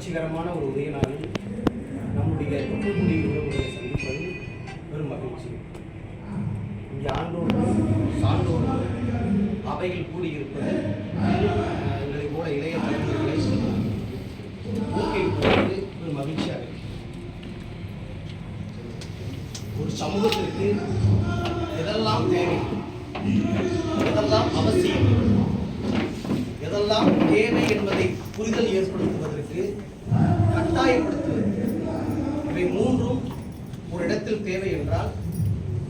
மகிழ்ச்சிகரமான ஒரு உதய நாளில் நம்முடைய தொற்றுக்குடி உறவுகளை சந்திப்பது பெரும் மகிழ்ச்சி. இங்கே ஆண்டோர்கள் சான்றோர்கள் அவையில் கூடியிருப்பது எங்களை போல இளைய தலைமுறைகளை ஊக்குவிப்பது பெரும் மகிழ்ச்சியாக இருக்கு. ஒரு சமூகத்திற்கு எதெல்லாம் தேவை, எதெல்லாம் அவசியம், எதெல்லாம் தேவை என்பதை புரிதல் ஏற்படுத்துவதற்கு கட்டாயப்படுத்துவது, இவை மூன்றும் ஒரு இடத்தில் தேவை என்றால்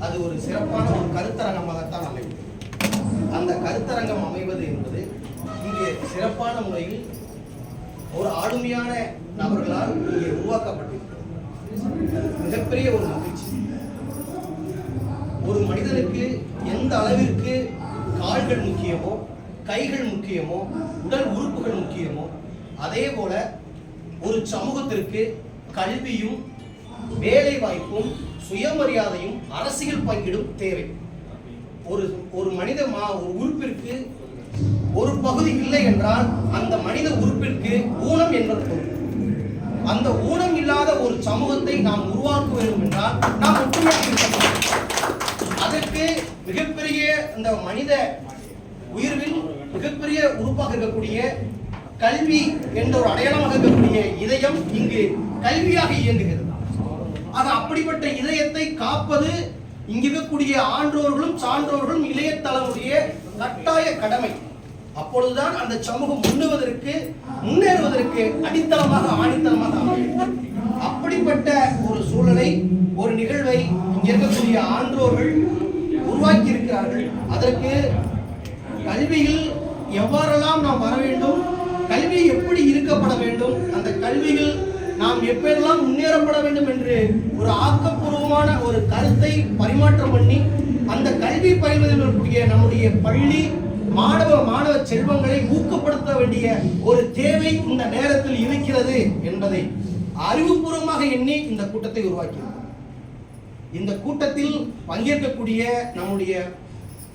அது ஒரு சிறப்பான ஒரு கருத்தரங்கமாகத்தான் அமையும். அந்த கருத்தரங்கம் அமைவது என்பது இங்கே சிறப்பான முறையில் ஒரு ஆளுமையான நபர்களால் இங்கே உருவாக்கப்பட்டிருக்கிறது. மிகப்பெரிய ஒரு மகிழ்ச்சி. ஒரு மனிதனுக்கு எந்த அளவிற்கு கால்கள் முக்கியமோ, கைகள் முக்கியமோ, உடல் உறுப்புகள் முக்கியமோ, அதே போல ஒரு சமூகத்திற்கு கல்வியும் வேலை வாய்ப்பும் சுயமரியாதையும் அரசியல் பங்கிடும் தேவை. ஒரு மனித ஒரு உறுப்பிற்கு ஒரு பகுதி இல்லை என்றால் அந்த மனித உறுப்பிற்கு ஊனம் என்பது பொருள். அந்த ஊனம் இல்லாத ஒரு சமூகத்தை நாம் உருவாக்க வேண்டும் என்றால் நாம் ஒற்றுமையாக இருக்க வேண்டும். அதற்கு மிகப்பெரிய இந்த மனித உயிர்வில் மிகப்பெரிய உறுப்பாக இருக்கக்கூடிய கல்வி என்ற ஒரு அடையாளமாக இருக்கக்கூடிய இதயம் இங்கு கல்வியாக இயங்குகிறது. ஆக அப்படிப்பட்ட இதயத்தை காப்பது இங்கு இருக்கக்கூடிய ஆன்றோர்களும் சான்றோர்களும் இளைய தலைமுறைய கட்டாய கடமை. அப்பொழுதுதான் அந்த சமூகம் முன்னேறுவதற்கு அடித்தளமாக ஆணித்தளமாக அமையும். அப்படிப்பட்ட ஒரு சூழலை, ஒரு நிகழ்வை இங்க இருக்கக்கூடிய ஆன்றோர்கள் உருவாக்கி இருக்கிறார்கள். அதற்கு கல்வியில் எவ்வாறெல்லாம் நாம் வர வேண்டும், கல்வி எப்படி இருக்கப்பட வேண்டும், அந்த கல்வியில் நாம் எப்பெல்லாம் முன்னேறப்பட வேண்டும் என்று ஒரு ஆக்கப்பூர்வமான ஒரு கருத்தை பரிமாற்றம் பண்ணி அந்த கல்வி பயில்வதில் இருக்கக்கூடிய நம்முடைய பள்ளி மாணவ செல்வங்களை ஊக்கப்படுத்த வேண்டிய ஒரு தேவை இந்த நேரத்தில் இருக்கிறது என்பதை அறிவுபூர்வமாக எண்ணி இந்த கூட்டத்தை உருவாக்கியது. இந்த கூட்டத்தில் பங்கேற்கக்கூடிய நம்முடைய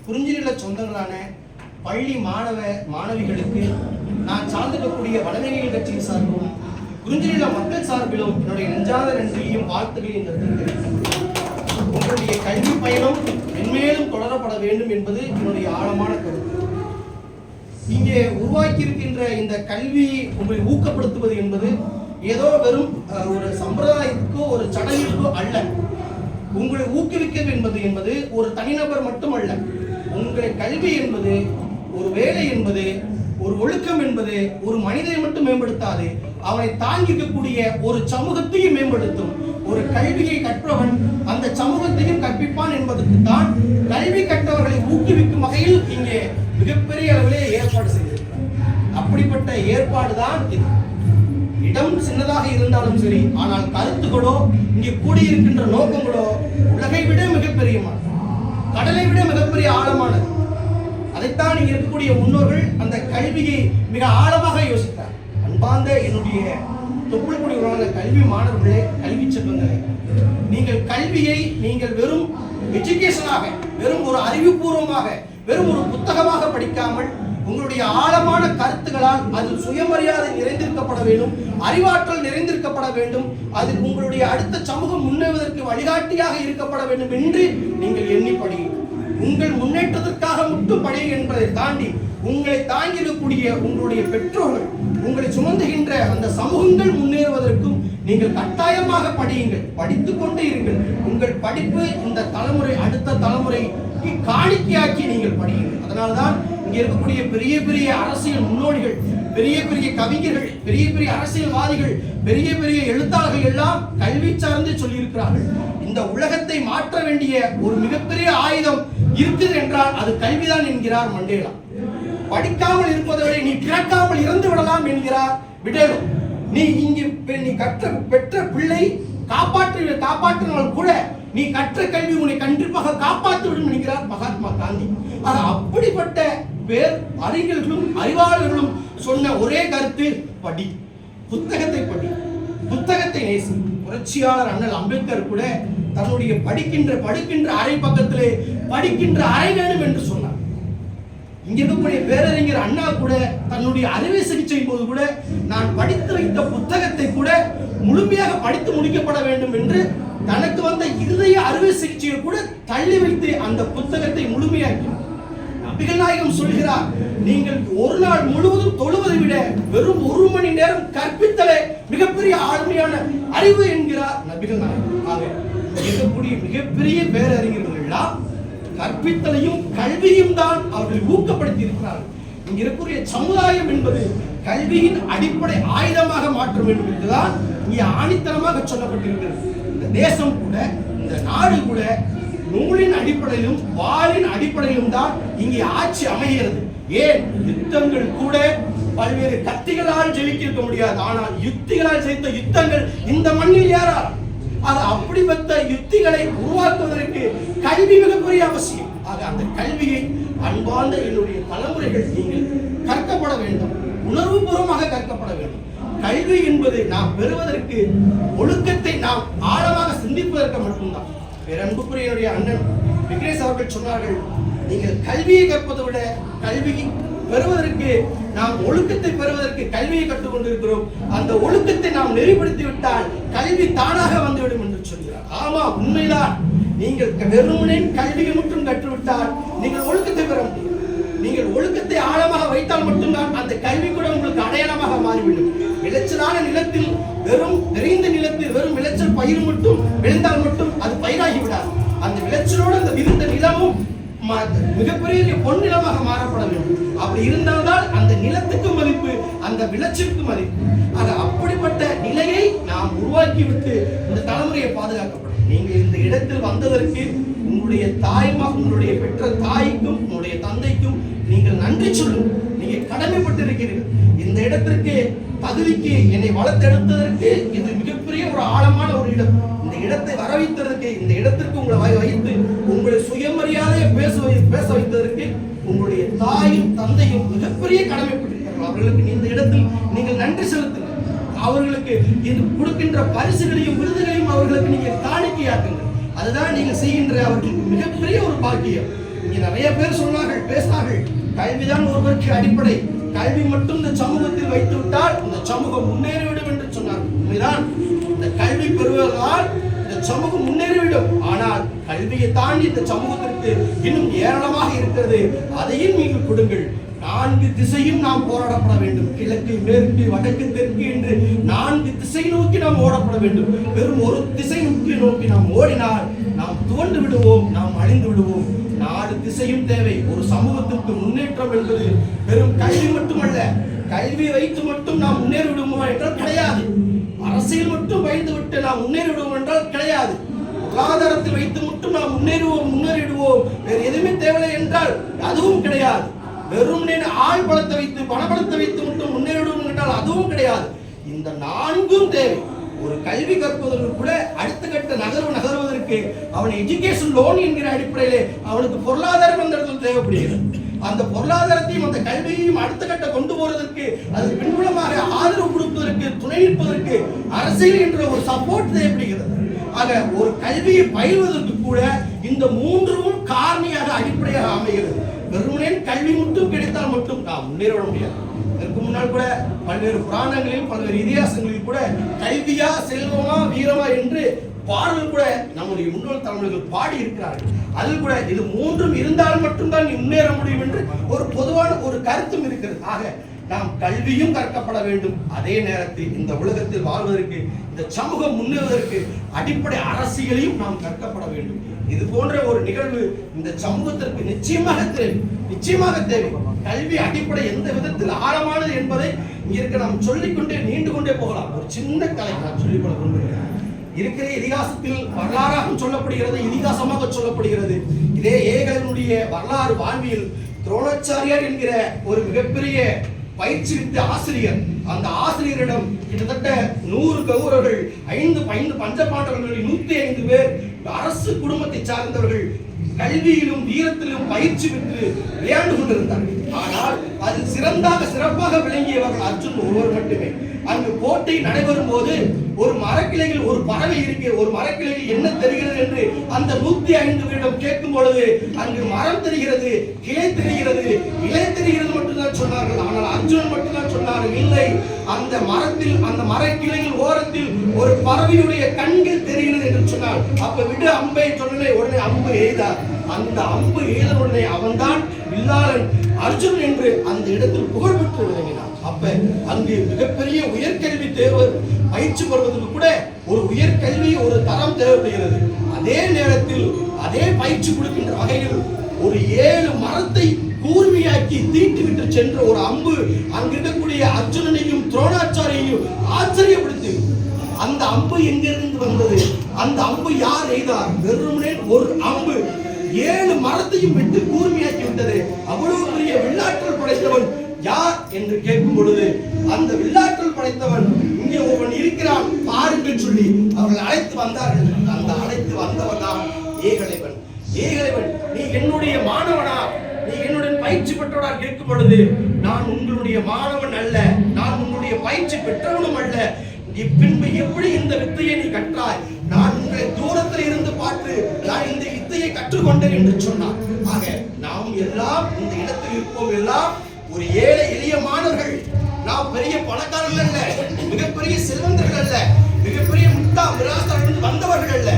குறிஞ்சிநில சொந்தங்களான பள்ளி மாணவிகளுக்கு நான் சார்ந்திருக்கக்கூடிய வடநெறியல் கட்சியின் சார்பிலும் குறிஞ்சிநில மக்கள் சார்பிலும் என்னுடைய நெஞ்சாத நன்றியையும் வாழ்த்துக்களையும் தெரிவித்துக் உங்களுடைய கல்வி பயணம் மென்மேலும் தொடரப்பட வேண்டும் என்பது என்னுடைய ஆழமான கருத்து. இங்கே உருவாக்கி இருக்கின்ற இந்த கல்வி உங்களை ஊக்கப்படுத்துவது என்பது ஏதோ வெறும் ஒரு சம்பிரதாயத்துக்கோ ஒரு சடங்கிற்கோ அல்ல. உங்களை ஊக்குவிக்க என்பது ஒரு தனிநபர் மட்டுமல்ல. உங்களை கல்வி என்பது, ஒரு வேலை என்பது, ஒரு ஒழுக்கம் என்பது ஒரு மனிதனை மட்டும் மேம்படுத்தாது, அவனை தாங்கிக்கக்கூடிய ஒரு சமூகத்தையும் மேம்படுத்தும். ஒரு கல்வியை கற்றவன் அந்த சமூகத்தையும் கற்பிப்பான் என்பதற்கு தான் கல்வி கற்றவர்களை ஊக்குவிக்கும் வகையில் இங்கே மிகப்பெரிய அளவிலே ஏற்பாடு செய்திருக்கிறார். அப்படிப்பட்ட ஏற்பாடு தான் இது. இடம் சின்னதாக இருந்தாலும் சரி, ஆனால் கருத்துக்களோ இங்கே கூடியிருக்கின்ற நோக்கங்களோ உலகை விட மிகப்பெரியமானது, கடலை விட மிகப்பெரிய ஆழமானது. அதைத்தான் இங்கே இருக்கக்கூடிய முன்னோர்கள் அந்த கல்வியை மிக ஆழமாக யோசித்தார். அன்பார்ந்த என்னுடைய தொப்புள்குடி உருவான கல்வி மாணவர்களே, கல்வி செல்வங்களே, நீங்கள் கல்வியை நீங்கள் வெறும் எஜுகேஷனாக, வெறும் ஒரு அறிவுபூர்வமாக, வெறும் ஒரு புத்தகமாக படிக்காமல் உங்களுடைய ஆழமான கருத்துக்களால் அதில் சுயமரியாதை நிறைந்திருக்கப்பட வேண்டும், அறிவாற்றல் நிறைந்திருக்கப்பட வேண்டும், அதில் உங்களுடைய அடுத்த சமூகம் முன்னேறுவதற்கு வழிகாட்டியாக இருக்கப்பட வேண்டும் என்று நீங்கள் எண்ணி படியுங்கள். உங்கள் முன்னேற்றத்திற்காக மட்டும் படியுங்கள் என்பதை தாண்டி உங்களை தாங்கியிருக்கக்கூடிய உங்களுடைய பெற்றோர்கள், உங்களை சுமந்துகின்ற அந்த சமூகங்கள் முன்னேறுவதற்கும் நீங்கள் கட்டாயமாக படியுங்கள், படித்துக் கொண்டே இருங்கள். உங்கள் படிப்பு இந்த தலைமுறை, அடுத்த தலைமுறைக்கு காணிக்கையாக்கி நீங்கள் படியுங்கள். அதனால்தான் இங்கே இருக்கக்கூடிய பெரிய பெரிய அரசியல் முன்னோடிகள், பெரிய பெரிய கவிஞர்கள், பெரிய பெரிய அரசியல்வாதிகள், பெரிய பெரிய எழுத்தாளர்கள் எல்லாம் கல்வி சார்ந்து சொல்லியிருக்கிறார்கள். இந்த உலகத்தை மாற்ற வேண்டிய ஒரு மிகப்பெரிய ஆயுதம் இருக்குது என்றால் அது கல்விதான் என்கிறார் மண்டேலா. படிக்காமல் இருப்பதை விட நீ பிறக்காமல் இறந்து விடலாம் என்கிறார் விடேலோ. நீ இங்கு நீ பெற்ற பிள்ளை காப்பாற்றினால் கூட நீ கற்ற கல்வி உன்னை கண்டிப்பாக காப்பாற்றிவிடும் என்கிறார் மகாத்மா காந்தி. அப்படிப்பட்ட பேர் அறிஞர்களும் அறிவாளர்களும் சொன்ன ஒரே கருத்து, படி, புத்தகத்தை படி, புத்தகத்தை நேசி. புரட்சியாளர் அண்ணல் அம்பேத்கர் கூட தன்னுடைய படிக்கின்ற அறை பக்கத்திலே படிக்கின்ற அறை வேணும் என்று சொன்னார். இங்க இருக்கக்கூடிய பேரறிஞர் அண்ணா கூட தன்னுடைய அறுவை சிகிச்சை போது கூட நான் படித்து வைத்த புத்தகத்தை முழுமையாக படித்து முடிக்கப்பட வேண்டும் என்று தனக்கு வந்த இருதய அறுவை சிகிச்சையை கூட தள்ளி வைத்து அந்த புத்தகத்தை முழுமையாக்கி நபிகள் நாயகம் சொல்கிறார், நீங்கள் ஒரு நாள் முழுவதும் தொழுவதை விட வெறும் 1 மணி நேரம் கற்பித்தலே மிகப்பெரிய ஆளுமையான அறிவு என்கிறார் நபிகள் நாயகம். ஆக இருக்கக்கூடிய மிகப்பெரிய பேரறிஞர்கள் கற்பித்தலையும் கல்வியும் தான் அவர்கள் ஊக்கப்படுத்தி இருக்கிறார்கள். இங்க இருக்கக்கூடிய சமுதாயம் என்பது கல்வியின் அடிப்படை ஆயுதமாக மாற்ற வேண்டும் என்றுதான் இங்கே ஆணித்தரமாக சொல்லப்பட்டிருக்கிறது. இந்த தேசம் கூட, இந்த நாடு கூட நூலின் அடிப்படையிலும் வாளின் அடிப்படையிலும் தான் இங்கே ஆட்சி அமைகிறது. ஏன் யுத்தங்கள் கூட பல்வேறு கத்திகளால் ஜெயிக்க முடியாது, ஆனால் யுத்திகளால் ஜெயித்த யுத்தங்கள் இந்த மண்ணில் ஏறார். அது அப்படிப்பட்ட யுத்திகளை உருவாக்குவதற்கு கல்வி மிகப்பெரிய அவசியம். ஆக அந்த கல்வியை அன்பார்ந்த என்னுடைய தலைமுறைகள் நீங்கள் கற்கப்பட வேண்டும், உணர்வுபூர்வமாக கற்கப்பட வேண்டும். கல்வி என்பது நாம் பெறுவதற்கு ஒழுக்கத்தை நாம் ஆழமாக சிந்திப்பதற்கு மட்டும்தான். பேரன்புக்குரிய என்னுடைய அண்ணன் விக்னேஷ் அவர்கள் சொன்னார்கள், நீங்கள் கல்வியை கற்பதை விட கல்வியை பெறுவதற்கு நாம் ஒழுக்கத்தை பெறுவதற்கு கல்வியை கற்றுக் கொண்டிருக்கிறோம். அந்த ஒழுக்கத்தை நாம் நெறிப்படுத்தி விட்டால் கல்வி தானாக வந்துவிடும் என்று சொல்கிறார். ஆமா, உண்மைதான். நீங்கள் வெறுமனே கல்வியை மட்டும் கற்றுவிட்டால் நீங்கள் ஒழுக்கத்தை பெற முடியும். நீங்கள் ஒழுக்கத்தை ஆழமாக வைத்தால் மட்டும்தான் அந்த கல்வி கூட உங்களுக்கு அடையாளமாக மாறிவிடும். விளைச்சலான நிலத்தில் வெறும் நிறைந்த நிலத்தில் வெறும் விளைச்சல் பயிர் மட்டும் விளைந்தால் மட்டும் அது பயிராகி விடாது. அந்த விளைச்சலோடு அந்த விருந்த நிலமும் மிகப்பெரிய பொன்னிலமாக மாறப்பட வேண்டும். அப்படி இருந்தால்தான் அந்த நிலத்துக்கு மதிப்பு, அந்த விளைச்சலுக்கு மதிப்பு. ஆக அப்படிப்பட்ட நிலையை நாம் உருவாக்கிவிட்டு இந்த தலைமுறையை பாதுகாக்கப்படும். நீங்கள் இந்த இடத்தில் வந்ததற்கு உங்களுடைய உங்களுடைய பெற்ற தாய்க்கும் உங்களுடைய தந்தைக்கும் நீங்கள் நன்றி சொல்லுங்கள். நீங்க கடமைப்பட்டிருக்கிறீர்கள். இந்த இடத்திற்கு தகுதிக்கு என்னை வளர்த்தெடுத்ததற்கு இது மிகப்பெரிய ஒரு ஆழமான ஒரு இடம். இந்த இடத்தை வர வைத்ததற்கு, இந்த இடத்திற்கு உங்களை வைத்து உங்களுடைய சுயமரியாதையை பேச வைத்ததற்கு உங்களுடைய தாயும் தந்தையும் மிகப்பெரிய கடமைப்பட்டிருக்கிறார்கள். அவர்களுக்கு இந்த இடத்தில் நீங்கள் நன்றி செலுத்துங்கள். அவர்களுக்கு இது கொடுக்கின்ற பரிசுகளையும் விருதுகளையும் அவர்களுக்கு நீங்கள் காணிக்கையாக்குங்கள். அதுதான் நீங்கள் செய்கின்ற அவர்களுக்கு மிகப்பெரிய ஒரு பாக்கியம். இங்கே நிறைய பேர் சொன்னார்கள், பேசினார்கள், கல்விதான் ஒருவருக்கு அடிப்படை, கல்வி மட்டும் இந்த சமூகத்தில் வைத்து விட்டால் இந்த சமூகம் முன்னேறிவிடும் என்று சொன்னார்கள். உண்மைதான். இந்த கல்வி பெறுவதால் இந்த சமூகம் முன்னேறிவிடும். ஆனால் கல்வியை தாண்டி இந்த சமூகத்திற்கு இன்னும் ஏராளமாக இருக்கிறது. அதையும் நீங்கள் கொடுங்கள். 4 திசையும் நாம் போராடப்பட வேண்டும். கிழக்கு, மேற்கு, வடக்கு, தெற்கு என்று 4 திசை நோக்கி நாம் ஓடப்பட வேண்டும். வெறும் ஒரு திசை நோக்கி நாம் ஓடினால் நாம் துவண்டு விடுவோம், நாம் அழிந்து விடுவோம். 4 திசையும் தேவை. ஒரு சமூகத்திற்கு முன்னேற்றம் என்பது வெறும் கல்வி மட்டுமல்ல. கல்வி வைத்து மட்டும் நாம் முன்னேறி விடுவோம் என்றால் கிடையாது. அரசியல் மட்டும் வைத்து விட்டு நாம் முன்னேறி விடுவோம் என்றால் கிடையாது. பொருளாதாரத்தில் வைத்து மட்டும் நாம் முன்னேறிடுவோம், வேறு எதுவுமே தேவையில்லை என்றால் அதுவும் கிடையாது. வெறும் ஆள் பலத்தை வைத்து பணபலத்தை வைத்து மட்டும் முன்னேறிடுவோம் என்றால் அதுவும் கிடையாது. இந்த 4ம் தேவை. ஒரு கல்வி கற்பதற்கு கூட அடுத்த கட்ட நகர்வதற்கு அவன் எஜுகேஷன் லோன் என்கிற அடிப்படையிலே அவனுக்கு பொருளாதாரம் அந்த இடத்தில் தேவைப்படுகிறது. அந்த பொருளாதாரத்தையும் அந்த கல்வியையும் அடுத்த கட்ட கொண்டு போவதற்கு அது பின்புலமாக ஆதரவு கொடுப்பதற்கு, துணை நிற்பதற்கு அரசியல் என்ற ஒரு சப்போர்ட் தேவைப்படுகிறது. ஆக ஒரு கல்வியை பயில்வதற்கு கூட இந்த 3ம் காரணியாக அடிப்படையாக அமைகிறது. வெறுமனே கல்வி மட்டும் கிடைத்தால் மட்டும் நாம் முன்னேற முடியாது. இதற்கு முன்னால் கூட பல்வேறு புராணங்களில் பல்வேறு இதிகாசங்களில் கூட கல்வியா செல்வமா வீரமா என்று பாடல் கூட நம்முடைய முன்னோர் தலைமுறைகள் பாடி இருக்கிறார்கள். அதில் கூட இது 3ம் இருந்தால் மட்டும்தான் நீ முன்னேற முடியும் என்று ஒரு பொதுவான ஒரு கருத்தும் இருக்கிறது. ஆக நாம் கல்வியும் கற்கப்பட வேண்டும். அதே நேரத்தில் இந்த உலகத்தில் வாழ்வதற்கு, இந்த சமூகம் முன்னேறுவதற்கு அடிப்படை அரசியலையும் நாம் கற்கப்பட வேண்டும். இது போன்ற ஒரு நிகழ்வு இந்த சமூகத்திற்கு நிச்சயமாக தேவை. கல்வி அடிப்படை எந்த விதத்தில் ஆழமானது என்பதை இங்க நாம் சொல்லிக்கொண்டே நீண்டு கொண்டே போகலாம். ஒரு சின்ன கலை நான் சொல்லிக்கொள்ள விரும்புகிறேன். இருக்கிற இதிகாசத்தில் வரலாறாக சொல்லப்படுகிறது, இதிகாசமாக சொல்லப்படுகிறது. இதே ஏகனுடைய வரலாறு வாழ்வியல் துரோணாச்சாரியார் என்கிற ஒரு மிகப்பெரிய பயிற்சி வித்த ஆசிரியர். அந்த ஆசிரியரிடம் கிட்டத்தட்ட 100 கௌரவர்கள், 5 பஞ்சபாண்டவர்கள், 105 பேர் அரசு குடும்பத்தை சார்ந்தவர்கள் கல்வியிலும் வீரத்திலும் பயிற்சி பெற்று விளையாண்டு கொண்டிருந்தார்கள். ஆனால் அதில் சிறப்பாக விளங்கியவர்கள் அர்ஜுன் ஒருவர் மட்டுமே. அங்கு போட்டி நடைபெறும் போது ஒரு மரக்கிளையில் ஒரு பறவை இருக்கு, ஒரு மரக்கிளையில் என்ன தெரிகிறது என்று அந்த 105 பேரிடம் கேட்கும் பொழுது அங்கு மரம் தெரிகிறது, கிளை தெரிகிறது, இலை தெரிகிறது மட்டும்தான் சொன்னார்கள். ஆனால் அர்ஜுனன் மட்டும்தான் சொன்னார்கள், இல்லை, அந்த மரத்தில், அந்த மரக்கிளையில் ஓரத்தில் ஒரு பறவையுடைய கண்கள் தெரிகிறது என்று சொன்னார். அப்ப விடு அம்பை சொன்னே உடனே அம்பு எய்தார். அந்த அம்பு எய்த உடனே அவன்தான் வில்லாளன் அர்ஜுன் என்று அந்த இடத்தில் புகழ் பெற்று விளங்கினார். அப்ப அங்கு மிகப்பெரிய உயர்கல்வி தேர்வு பயிற்சி பெறுவதற்கு கூட ஒரு உயர்கல்வி ஒரு தரம் தேவைப்படுகிறது. அதே நேரத்தில் அதே பயிற்சி கொடுக்கின்ற வகையில் ஒரு 7 மரத்தை கூர்மையாக்கி தீட்டிவிட்டு சென்ற ஒரு அம்பு அங்கிருக்கக்கூடிய அர்ஜுனனையும் துரோணாச்சாரியையும் ஆச்சரியப்படுத்தி, அந்த அம்பு எங்கிருந்து வந்தது, அந்த அம்பு யார் எய்தார்? வெறுமனே ஒரு அம்பு 7 மரத்தையும் விட்டு கூர்மையாக்கி விட்டது. அவ்வளவு பெரிய வில்லாற்றல் படைத்தவன் யார் என்று கேட்கும் பொழுது அந்த வில்லாற்றல் படைத்தவன் இங்கே ஒருவன் இருக்கிறான் பாருங்கள் சொல்லி அவர்கள் அழைத்து வந்தார்கள். அந்த அழைத்து வந்தவன் தான் ஏகலைவன். ஏகலைவன், நீ என்னுடைய மாணவனா, நீ என்னுடைய பயிற்சி பெற்றவனா கேட்கும் பொழுது, நான் உங்களுடைய மாணவன் அல்ல, நான் உங்களுடைய பயிற்சி பெற்றவனும் அல்ல, பின்பு எப்படி இந்த வித்தையை நீ கற்றாய்? நான் உங்களை தூரத்தில் இருந்து பார்த்து நான் இந்த வித்தையை கற்றுக்கொண்டேன் என்று சொன்னார். ஆக நாம் எல்லாம் இந்த இடத்தில் இருப்போம், எல்லாம் ஒரு ஏழை எளிய மாணவர்கள். நாம் பெரிய பணக்காரர்கள் அல்ல, மிகப்பெரிய செல்வந்தர்கள் அல்ல, மிகப்பெரிய முட்டா மிராஸ்தர்கள் வந்தவர்கள் அல்ல,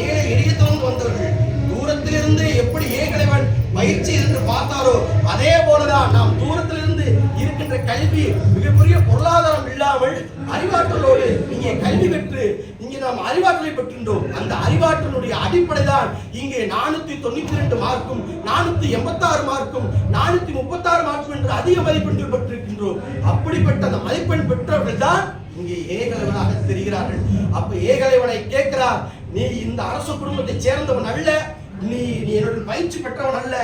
ஏழை எளியத்தவங்க வந்தவர்கள். தூரத்திலிருந்து எப்படி ஏகலைவன் பயிற்சி என்று பார்த்தாரோ அதே போலதான் நாம் தூரத்திலிருந்து இருக்கின்ற கல்வி மிகப்பெரிய பொருளாதாரம் இல்லாமல் அறிவாற்றலோடு இங்கே கல்வி பெற்று இங்கே நாம் அறிவாற்றலை பெற்றிருந்தோம். அந்த அறிவாற்றலுடைய அடிப்படை தான் இங்கே 492 மார்க்கும் 486 மார்க்கும் 436 மார்க்கும் என்று அதிக மதிப்பெண்கள் பெற்றிருக்கின்றோம். அப்படிப்பட்ட அந்த மதிப்பெண் பெற்றவர்கள் தான் இங்கே ஏகலைவனாக தெரிகிறார்கள். அப்ப ஏகலைவனை கேட்கிறார், நீ இந்த அரச குடும்பத்தை சேர்ந்தவன் அல்ல, நீ என்னுடைய பயிற்சி பெற்றவன் அல்ல,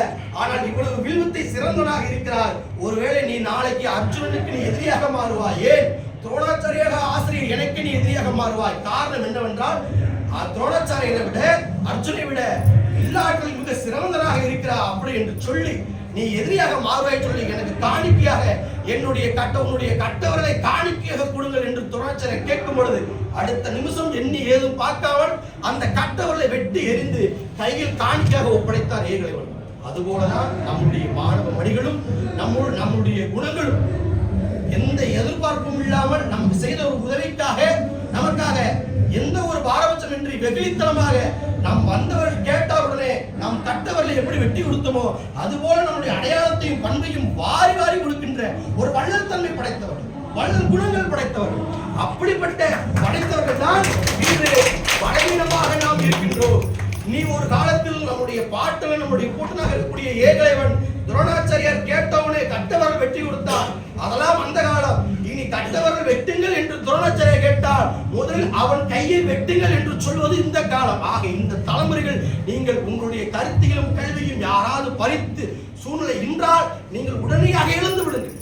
ஆனால் இவ்வளவு வில்வத்தை சிறந்தவனாக இருக்கிறார். ஒருவேளை நீ நாளைக்கு அர்ஜுனனுக்கு நீ எதிரியாக மாறுவாய், ஏன் துரோணாச்சாரியாக ஆசிரியர் எனக்கு நீ எதிரியாக மாறுவாய். காரணம் என்னவென்றால் துரோணாச்சாரியரை விட அர்ஜுனை விட வில்லாற்றல் மிக சிறந்தவனாக இருக்கிறார் அப்படி என்று சொல்லி நீ எதிரியாக மாறுவாய் சொல்லி எனக்கு காணிக்கையாக என்னுடைய உன்னுடைய கட்டவர்களை காணிக்கையாக கொடுங்கள் என்று துரோணாச்சாரியர் கேட்கும் பொழுது அடுத்த நிமிஷம் எண்ணி ஏதும் பார்க்காமல் அந்த கட்டவர்களை வெட்டி எரிந்து கையில் காணிக்கையாக ஒப்படைத்தார் ஏகலைவன். அதுபோலதான் நம்முடைய மாணவ மணிகளும் நம்முடைய குணங்களும் எந்த எதிர்பார்ப்பும் இல்லாமல் நமக்கு செய்த ஒரு உதவிக்காக நமக்காக எந்த ஒரு பாரபட்சம் இன்றி வெகுளித்தனமாக நாம் வந்தவர்கள் கேட்டவுடனே நாம் கட்டவர்களை எப்படி வெட்டி கொடுத்தோமோ அதுபோல நம்முடைய அடையாளத்தையும் பண்பையும் வாரி வாரி கொடுக்கின்ற ஒரு வள்ளல் தன்மை படைத்தவர்கள், வள்ளல் குணங்கள் படைத்தவர்கள். அப்படிப்பட்ட படைத்தவர்கள் தான் இன்று பலவீனமாக நாம் இருக்கின்றோம். நீ ஒரு காலத்தில் நம்முடைய பாட்டவன் நம்முடைய கூட்டனாக இருக்கக்கூடிய ஏகலைவன் துரோணாச்சாரியார் கேட்டவனே கட்டவர்கள் வெட்டி கொடுத்தார். அதெல்லாம் அந்த காலம். இனி கட்டவர்கள் வெட்டுங்கள் என்று துரோணாச்சாரியார் கேட்டால் முதலில் அவன் கையை வெட்டுங்கள் என்று சொல்வது இந்த காலம். ஆக இந்த தலைமுறைகள் நீங்கள் உங்களுடைய கருத்திலும் கல்வியும் யாராவது பறித்து சூழ்நிலை என்றால் நீங்கள் உடனடியாக இழந்து விடுங்கள்,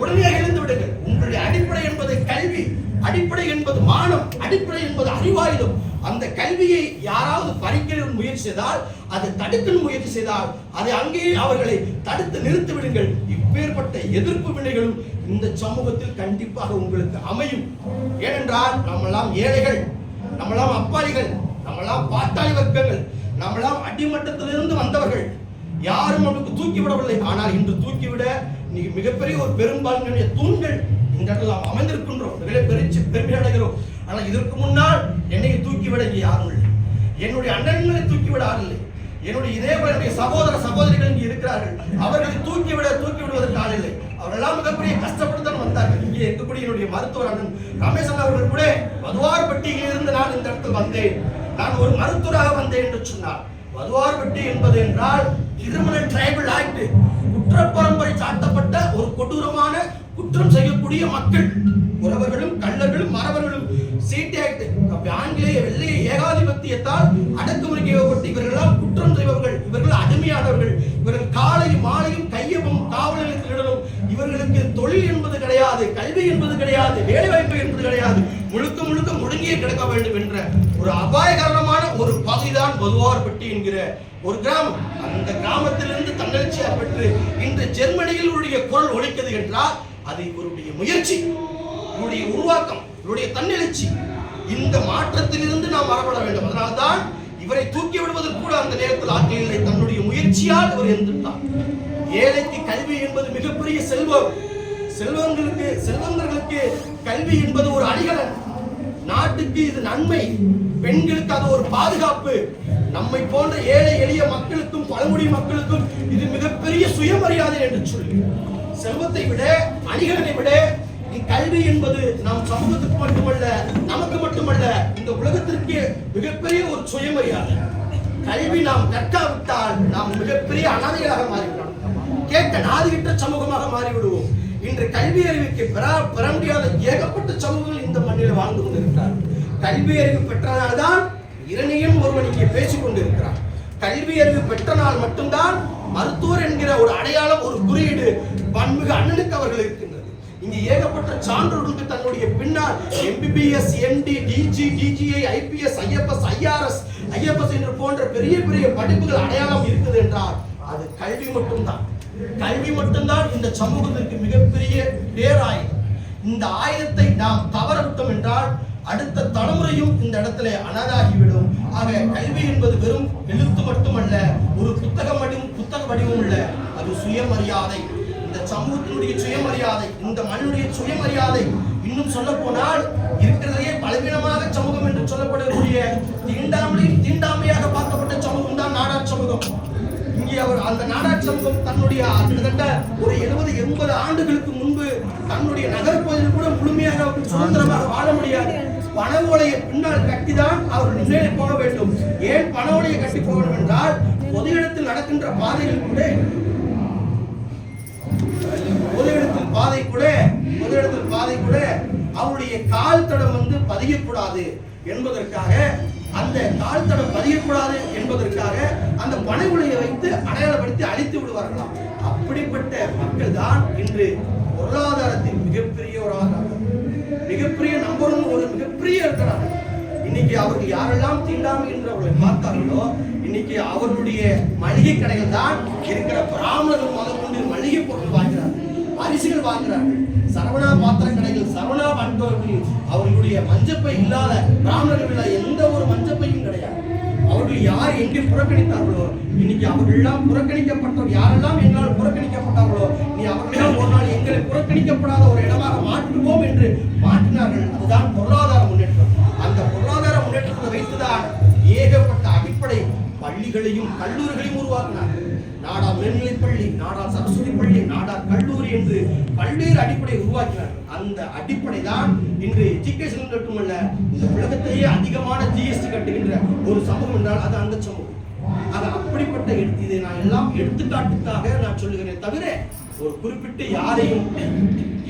உடனடியாக இழந்து விடுங்கள். உங்களுடைய அடிப்படை என்பது கல்வி, அடிப்படை என்பது மானம், அடிப்படை என்பது அறிவாயுதம். அந்த கல்வியை யாராவது பறிக்க முயற்சி செய்தால், அதை தடுக்க முயற்சி செய்தால் அதை அங்கேயே அவர்களை தடுத்து நிறுத்தி விடுங்கள். இப்பேற்பட்ட எதிர்ப்பு வினைகளும் இந்த சமூகத்தில் கண்டிப்பாக உங்களுக்கு அமையும். ஏனென்றால் நம்மெல்லாம் ஏழைகள், நம்மெல்லாம் அப்பாலிகள், நம்மெல்லாம் பாட்டாளி வர்க்கங்கள், நம்மெல்லாம் அடிமட்டத்திலிருந்து வந்தவர்கள். யாரும் நமக்கு தூக்கிவிடவில்லை. ஆனால் இன்று தூக்கிவிட மிகப்பெரிய ஒரு பெரும்பான்மையுடைய தூண்கள் இந்த இடத்துல நாம் அமைந்திருக்கின்றோம், பெருமை அடைகிறோம். ஆனால் இதற்கு முன்னால் என்னை தூக்கிவிட இங்கே யாரும் இல்லை, என்னுடைய அண்ணன்களை தூக்கிவிட யாரும் இல்லை, என்னுடைய இதே போல என்னுடைய சகோதர சகோதரிகள் இங்கே இருக்கிறார்கள், அவர்களை தூக்கி விடுவதற்கு ஆள் இல்லை. அவரெல்லாம் மிகப்பெரிய கஷ்டப்பட்டுதான் வந்தார்கள். இங்கே இருக்கக்கூடிய என்னுடைய மருத்துவர் அண்ணன் ரமேசன் அவர்கள் கூட வதுவார்பட்டியில் இருந்து நான் இந்த இடத்தில் வந்தேன், நான் ஒரு மருத்துவராக வந்தேன் என்று சொன்னார். வதுவார்பட்டி என்பது என்றால் கிரிமினல் ட்ரைபல் ஆக்ட், குற்றப்பரம்பரை சாட்டப்பட்ட ஒரு கொடூரமான குற்றம் செய்யக்கூடிய மக்கள், உறவர்களும் கள்ளர்களும் மறவர்களும் சீட் ஆக்ட், ஆங்கிலேய வெள்ளைய ஏகாதிபத்தியத்தால் அடக்குமுறை செய்யப்பட்டு இவர்களெல்லாம் குற்றம் செய்பவர்கள், இவர்கள் அடிமையானவர்கள், இவர்கள் காலையும் மாலையும் கையவும் காவல் நிலையத்திலிடணும். இவர்களுக்கு தொழில் என்பது கிடையாது, கல்வி என்பது கிடையாது, வேலை வாய்ப்பு என்பது கிடையாது, முழுக்க முழுக்க முடங்கியே கிடக்க வேண்டும் என்ற ஒரு அபாயகரமான ஒரு பகுதிதான் பதுவார்பட்டி என்கிற ஒரு கிராமம். அந்த கிராமத்திலிருந்து தன்னெழுச்சியாக பெற்று இன்று ஜெர்மனியில் உடைய குரல் ஒலிக்கிறது என்றால் அது இவருடைய முயற்சி, இவருடைய உருவாக்கம், இவருடைய தன்னெழுச்சி. இந்த மாற்றத்திலிருந்து நாம் வரப்பட வேண்டும். அதனால்தான் இவரை தூக்கி விடுவதற்கு கூட அந்த நேரத்தில் ஆட்கள் இல்லை. தன்னுடைய முயற்சியால் இவர் இருந்துட்டார். ஏழைக்கு கல்வி என்பது மிகப்பெரிய செல்வம். செல்வங்களுக்கு கல்வி என்பது ஒரு அடிகலன். நாட்டுக்கு இது நன்மை, பெண்களுக்கு அது ஒரு பாதுகாப்பு. நம்மை போன்ற ஏழை எளிய மக்களுக்கும் பழங்குடி மக்களுக்கும் இது மிகப்பெரிய சுயமரியாதை என்று சொல்லி, செல்வத்தை விட அணிகலனை விட கல்வி என்பது நம் சமூகத்துக்கு மட்டுமல்ல, நமக்கு மட்டுமல்ல, இந்த உலகத்திற்கு மிகப்பெரிய ஒரு சுயமரியாதை. கல்வி நாம் கற்காவிட்டால் நாம் மிகப்பெரிய அனாதைகளாக மாறிவிடுவோம், கேட்க நாதிகிட்ட சமூகமாக மாறிவிடுவோம். இன்று கல்வி அறிவுக்கு பெற முடியாத ஏகப்பட்ட சமூகங்கள் இந்த மண்ணில் வாழ்ந்து கொண்டிருக்கிறார். கல்வி அறிவு பெற்றனால்தான் இரணியன் ஒருவன் இங்கே பேசிக் கொண்டிருக்கிறார். கல்வி அறிவு பெற்ற நாள் மட்டும்தான் மருத்துவர் என்கிற ஒரு அடையாளம், ஒரு குறியீடு பன்மிகு அண்ணனுக்கு அவர்கள் இருக்கின்றது. இங்கே ஏகப்பட்ட சான்றோர்களுக்கு தன்னுடைய பின்னால் MBBS, MD, DG, DGI, IPS, IFS, IRS என்று போன்ற பெரிய பெரிய படிப்புகள் அடையாளம் இருக்குது என்றால் அது கல்வி மட்டும்தான். கல்வி மட்டும்தான் இந்த சமூகத்திற்கு மிகப்பெரிய பேராயுதம். இந்த ஆயுதத்தை நாம் தவறவிட்டோம் என்றால் அடுத்த தலைமுறையும் இந்த இடத்துல அனாதாகிவிடும். ஆக கல்வி என்பது வெறும் எழுத்து மட்டுமல்ல, ஒரு புத்தக வடிவம் இல்ல, அது சுயமரியாதை. இந்த சமூகத்தினுடைய சுயமரியாதை, இந்த மண்ணுடைய சுயமரியாதை. இன்னும் சொல்ல போனால் இருக்கிறதையே பலவீனமாக சமூகம் என்று சொல்லப்படக்கூடிய தீண்டாமையாக பார்க்கப்பட்ட சமூகம் தான் நாடார் சமூகம். இங்கே அவர் அந்த நாடார் சமூகம் தன்னுடைய கிட்டத்தட்ட ஒரு 70-80 ஆண்டுகளுக்கு முன்பு தன்னுடைய நகர்ப்பகுதியில் கூட முழுமையாக சுதந்திரமாக வாழ முடியாது. பண ஓலையை பின்னால் கட்டிதான் அவர் முன்னேறி போக வேண்டும். ஏன் பண ஓலையை கட்டி போகணும் என்றால் பொது இடத்தில் நடக்கின்ற பாதைகள் கூட பொது இடத்தில் பாதை கூட அவருடைய கால் தடம் பதியக்கூடாது என்பதற்காக, அந்த கால் தடம் பதியக்கூடாது என்பதற்காக அந்த பனை உலையை வைத்து அடையாளப்படுத்தி அழித்து விடுவார்களாம். அப்படிப்பட்ட மக்கள் தான் இன்று பொருளாதாரத்தில் மிகப்பெரிய ஒரு ஆதாரம், மிகப்பெரிய நம்பரும் ஒரு மிகப்பெரிய இருக்கிறார்கள். இன்னைக்கு அவர்கள் யாரெல்லாம் தீண்டாமை என்று அவர்களை பார்த்தார்களோ, இன்னைக்கு அவர்களுடைய மளிகை கடைகள் தான் இருக்கிற பிராமணர்கள் முதற்கொண்டு மளிகை பொருள் வாங்குகிறார்கள், அரிசிகள் வாங்குகிறார்கள். சரவணா பாத்திர கடைகள், சரவணா பண்பவர்கள் அவர்களுடைய மஞ்சப்பை இல்லாத பிராமணர்கள் எந்த ஒரு மஞ்சப்பையும் கிடையாது. அவர்கள் யார் எங்கே புறக்கணித்தார்களோ, இன்னைக்கு அவர்கள் எல்லாம் புறக்கணிக்கப்பட்டவர், யாரெல்லாம் எங்களால் புறக்கணிக்கப்பட்டார்களோ, நீ அவர்களெல்லாம் ஒரு நாள் எங்களை புறக்கணிக்கப்படாத ஒரு இடமாக மாற்றுவோம் என்று மாற்றினார்கள். அதுதான் பொருளாதார முன்னேற்றம். அந்த பொருளாதார முன்னேற்றத்தை வைத்துதான் ஏகப்பட்ட அடிப்படை பள்ளிகளையும் கல்லூரிகளையும் உருவாக்கினார்கள். நாடா மேல்நிலைப் பள்ளி, நாடா சரஸ்வதி பள்ளி, நாடா கல்லூரி என்று பல்வேறு அடிப்படை உருவாக்கினார். அந்த அடிப்படை தான் இன்று எஜுகேஷன் மட்டுமல்ல, இந்த உலகத்திலேயே அதிகமான GST கட்டுகின்ற ஒரு சமூகம் என்றால் அது அந்த சமூகம். ஆக அப்படிப்பட்ட இதை நான் எல்லாம் எடுத்துக்காட்டுக்காக நான் சொல்லுகிறேன் தவிர ஒரு குறிப்பிட்ட யாரையும்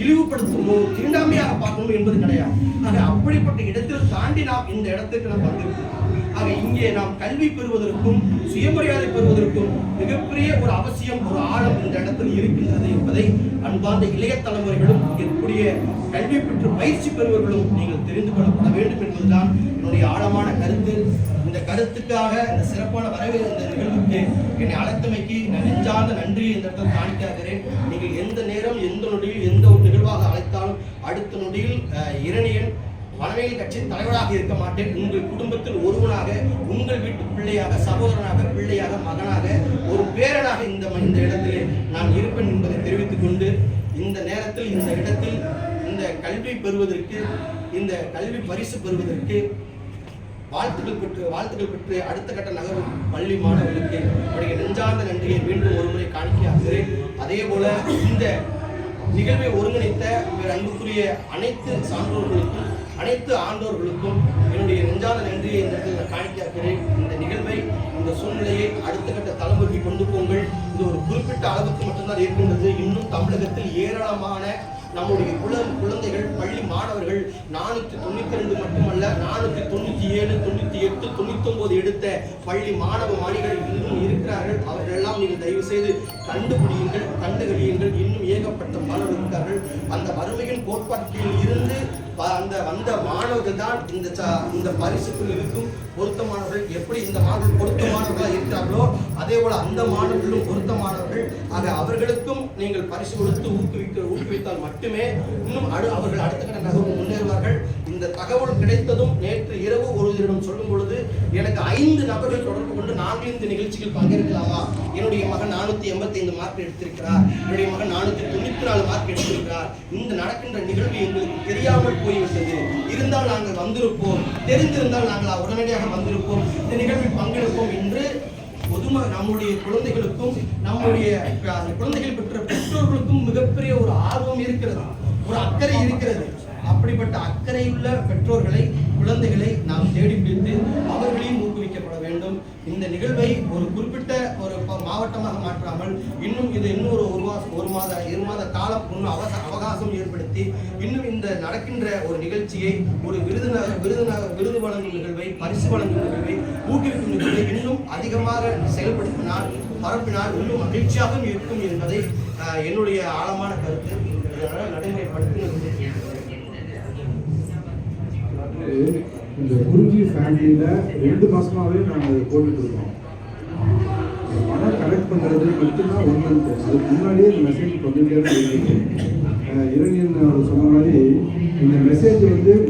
இழிவுபடுத்தணும், தீண்டாமையாக பார்க்கணும் என்பது கிடையாது. ஆக அப்படிப்பட்ட இடத்தில் தாண்டி நாம் இந்த இடத்துக்கு நாம் வந்திருக்கிறோம். ஆக இங்கே நாம் கல்வி பெறுவதற்கும் சுயமரியாதை பெறுவதற்கும் மிகப்பெரிய ஒரு அவசியம், ஒரு ஆழம் இந்த இடத்தில் இருக்கின்றது என்பதை அன்பார்ந்த இளைய தலைமுறைகளும் இருக்கக்கூடிய கல்வி பெற்று பயிற்சி பெறுவர்களும் நீங்கள் தெரிந்து கொள்ளப்பட வேண்டும் என்பதுதான் என்னுடைய ஆழமான கருத்து. இந்த கருத்துக்காக இந்த சிறப்பான வரவேற்பு இந்த நிகழ்வுக்கு என்னை அழைத்தமைக்கு நான் நெஞ்சார்ந்த நன்றி இந்த இடத்தில் காணிக்காகிறேன். நீங்கள் எந்த நேரம், எந்த நொடியில், எந்த ஒரு நிகழ்வாக அழைத்தாலும் அடுத்த நொடியில் இரணியன் வனவேல் கட்சியின் தலைவராக இருக்க மாட்டேன். உங்கள் குடும்பத்தில் ஒருவனாக, உங்கள் வீட்டு பிள்ளையாக, சகோதரனாக, பிள்ளையாக, மகனாக, ஒரு பேரனாக இந்த இடத்திலே நான் இருப்பேன் என்பதை தெரிவித்துக் கொண்டு, இந்த நேரத்தில் இந்த இடத்தில் இந்த கல்வி பெறுவதற்கு, இந்த கல்வி பரிசு பெறுவதற்கு வாழ்த்துக்கள் பெற்று அடுத்த கட்ட நகரும் பள்ளி மாணவர்களுக்கு என்னுடைய நெஞ்சார்ந்த நன்றியை மீண்டும் ஒருமுறை காணிக்கையாகிறேன். அதே போல இந்த நிகழ்வை ஒருங்கிணைத்த அன்புக்குரிய அனைத்து சான்றோர்களுக்கும், அனைத்து ஆண்டோர்களுக்கும் என்னுடைய நெஞ்சார்ந்த நன்றியை இந்த இடத்தில் காணிக்கையாகிறேன். இந்த நிகழ்வை, இந்த சூழ்நிலையை அடுத்த கட்ட தலைமுறைக்கு கொண்டு போங்கள். இது ஒரு குறிப்பிட்ட அளவுக்கு மட்டும்தான் இருக்கின்றது. இன்னும் தமிழகத்தில் ஏராளமான நம்முடைய குழந்தைகள், பள்ளி மாணவர்கள் 492 மட்டுமல்ல, 497, 98, 99 எடுத்த பள்ளி மாணவ மாணவிகள் இன்னும் இருக்கிறார்கள். அவர்கள் எல்லாம் நீங்கள் தயவு செய்து கண்டுபிடியுங்கள், கண்டுகளியுங்கள். இன்னும் ஏகப்பட்ட மாணவர்கள் இருக்கிறார்கள். அந்த வறுமையின் கோட்பாட்டில் இருந்து அந்த வந்த மாணவர்கள் தான் இந்த பரிசுக்குள் இருக்கும் பொருத்தமானவர்கள். எப்படி இந்த மாணவர்கள் பொருத்தமானவர்களாக இருக்கிறார்களோ அதே போல அந்த மாணவர்களும் பொருத்தமானவர்கள். ஆக அவர்களுக்கும் நீங்கள் பரிசு கொடுத்து ஊக்குவித்தால் மட்டுமே இன்னும் அவர்கள் அடுத்த கட்ட நகர்வு முன்னேறுவார்கள். இந்த தகவல் கிடைத்ததும் நேற்று இரவு ஒருவரிடம் சொல்லும் பொழுது எனக்கு 5 நபர்கள் தொடர்பு கொண்டு நாங்கள் இந்த நிகழ்ச்சியில் பங்கேற்கலாமா, என்னுடைய மகன் 485 மார்க் எடுத்திருக்கிறார், என்னுடைய மகன் 494 மார்க் எடுத்திருக்கிறார், இந்த நடக்கின்ற நிகழ்வு எங்களுக்கு தெரியாமல் போய்விட்டது, இருந்தால் நாங்கள் வந்திருப்போம், தெரிந்திருந்தால் நாங்கள் உடனடியாக வந்திருப்போம், இந்த நிகழ்வில் பங்கெடுப்போம் என்று நம்முடைய குழந்தைகளுக்கும் நம்முடைய குழந்தைகள் பெற்ற பெற்றோர்களுக்கும் மிகப்பெரிய ஒரு ஆர்வம் இருக்கிறது, ஒரு அக்கறை இருக்கிறது. அப்படிப்பட்ட அக்கறையுள்ள பெற்றோர்களை குழந்தைகளை நாம் தேடி பிடித்து அவர்களையும் ஊக்குவிக்கப்பட வேண்டும். இந்த நிகழ்வை ஒரு குறிப்பிட்ட ஒரு மாவட்டமாக மாற்றாமல் இன்னும் ஒரு மாத 2 மாத காலம் அவகாசம் ஏற்படுத்தி இன்னும் இந்த நடக்கின்ற ஒரு நிகழ்ச்சியை ஒரு விருது வழங்கும் நிகழ்வை, பரிசு வழங்கும் நிகழ்வை, ஊக்குவிக்கும் நிகழ்வை இன்னும் அதிகமாக செயல்படுத்தினால் பரப்பினால் இன்னும் மகிழ்ச்சியாக இருக்கும் என்பதை என்னுடைய ஆழமான கருத்து. நடைமுறைப்படுத்தி இந்த குருஜி ஃபேமிலியில் 2 மாதமாகவே நாங்கள் போட்டுட்ருக்கோம். பணம் கலெக்ட் பண்ணுறது மட்டும்தான் 1 month. அதுக்கு முன்னாடியே இந்த மெசேஜ் வந்துகிட்டே தான் இருக்குது. இரணியன் அவர் சொன்ன மாதிரி இந்த மெசேஜ்